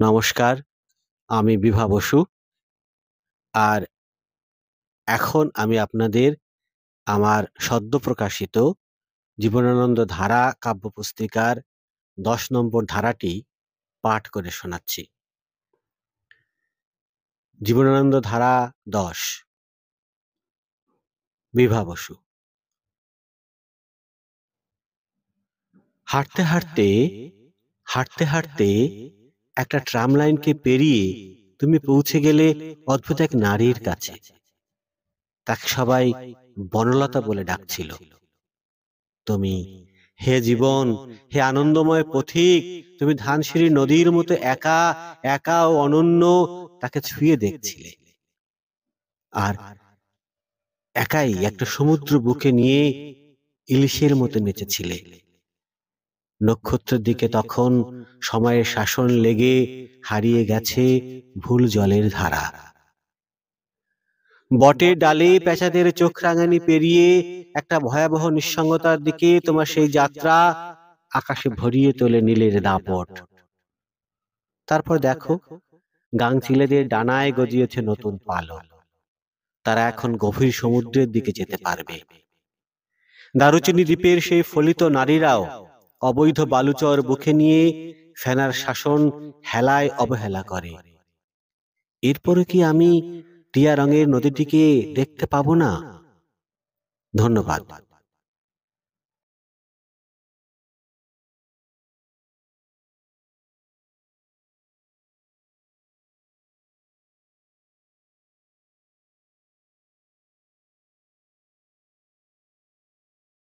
নমস্কার, আমি বিভা বসু। আর এখন আমি আপনাদের আমার সদ্য প্রকাশিত জীবনানন্দ ধারা কাব্য পুস্তিকার ১০ নম্বর ধারাটি পাঠ করে শোনাচ্ছি। জীবনানন্দ ধারা ১০। বিভা বসু। হাঁটতে হাঁটতে হাঁটতে হাঁটতে একটা ট্রাম লাইনকে পেরিয়ে তুমি পৌঁছে গেলে অদ্ভুত এক নারীর কাছে। তাকে সবাই বনলতা বলে ডাকছিল। তুমি, হে জীবন, হে আনন্দময় পথিক, তুমি ধানসিঁড়ি নদীর মতো একা একা ও অনন্য তাকে ছুঁয়ে দেখছিলে। আর একাই একটা সমুদ্র বুকে নিয়ে ইলিশের মতো নেচেছিলে। নক্ষত্রের দিকে তখন সময়ের শাসন লেগে হারিয়ে গেছে ভুল জলের ধারা। বটের ডালে পেঁচাদের চোখ রাঙানি পেরিয়ে একটা ভয়াবহ নিঃসঙ্গতার দিকে তোমার সেই যাত্রা আকাশে ভরিয়ে তোলে নীলের দাপট। তারপর দেখো, গাংচিলেদের ডানায় গজিয়েছে নতুন পালক। তারা এখন গভীর সমুদ্রের দিকে যেতে পারবে। দারুচিনি দ্বীপের সেই ফলিত নারীরাও অবৈধ বালুচর বুকে নিয়ে ফেনার শাসন হেলায় অবহেলা করে। এরপরে কি আমি টিয়া রঙের নদীটিকে দেখতে পাবো না? ধন্যবাদ।